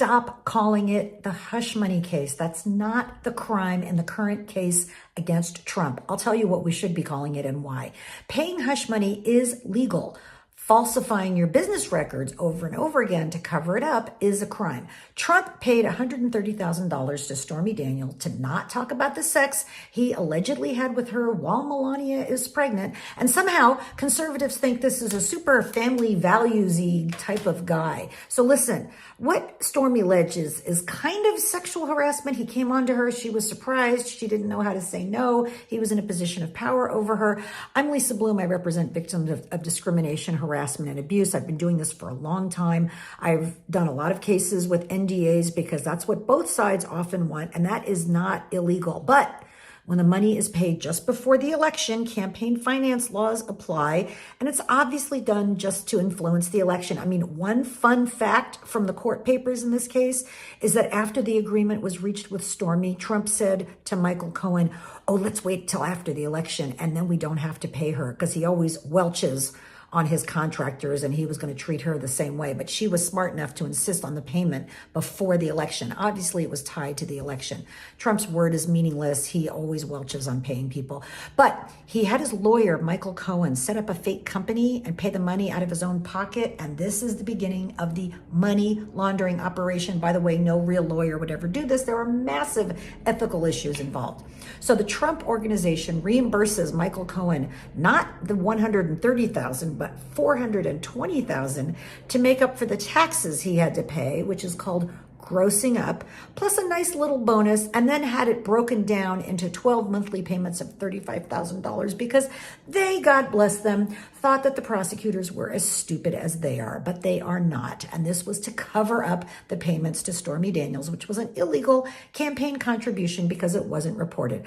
Stop calling it the hush money case. That's not the crime in the current case against Trump. I'll tell you what we should be calling it and why. Paying hush money is legal. Falsifying your business records over and over again to cover it up is a crime. Trump paid $130,000 to Stormy Daniels to not talk about the sex he allegedly had with her while Melania is pregnant. And somehow conservatives think this is a super family values-y type of guy. So listen, what Stormy alleges is kind of sexual harassment. He came on to her. She was surprised. She didn't know how to say no. He was in a position of power over her. I'm Lisa Bloom. I represent victims of discrimination, harassment, and abuse. I've been doing this for a long time. I've done a lot of cases with NDAs because that's what both sides often want, and that is not illegal. But when the money is paid just before the election, campaign finance laws apply, and it's obviously done just to influence the election. I mean, one fun fact from the court papers in this case is that after the agreement was reached with Stormy, Trump said to Michael Cohen, "Oh, let's wait till after the election, and then we don't have to pay her," because he always welches on his contractors, and he was going to treat her the same way. But she was smart enough to insist on the payment before the election. Obviously, it was tied to the election. Trump's word is meaningless. He always welches on paying people. But he had his lawyer, Michael Cohen, set up a fake company and pay the money out of his own pocket. And this is the beginning of the money laundering operation. By the way, no real lawyer would ever do this. There are massive ethical issues involved. So the Trump organization reimburses Michael Cohen, not the $130,000, but $420,000 to make up for the taxes he had to pay, which is called grossing up, plus a nice little bonus, and then had it broken down into 12 monthly payments of $35,000 because they, God bless them, thought that the prosecutors were as stupid as they are, but they are not. And this was to cover up the payments to Stormy Daniels, which was an illegal campaign contribution because it wasn't reported.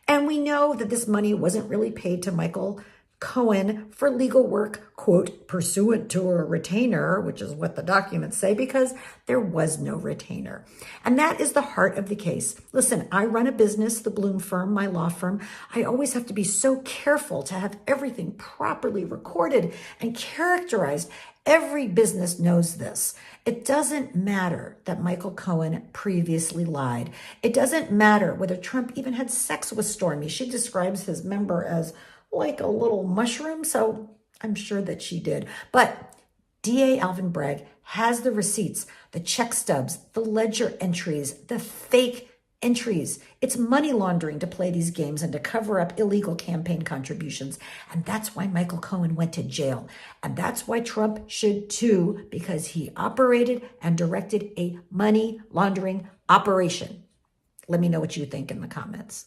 And we know that this money wasn't really paid to Michael Cohen for legal work, quote, pursuant to a retainer, which is what the documents say, because there was no retainer. And that is the heart of the case. Listen, I run a business, the Bloom firm, my law firm. I always have to be so careful to have everything properly recorded and characterized. Every business knows this. It doesn't matter that Michael Cohen previously lied. It doesn't matter whether Trump even had sex with Stormy. She describes his member as like a little mushroom, so I'm sure that she did. But DA Alvin Bragg has the receipts, the check stubs, the ledger entries, the fake entries. It's money laundering to play these games and to cover up illegal campaign contributions. And that's why Michael Cohen went to jail. And that's why Trump should too, because he operated and directed a money laundering operation. Let me know what you think in the comments.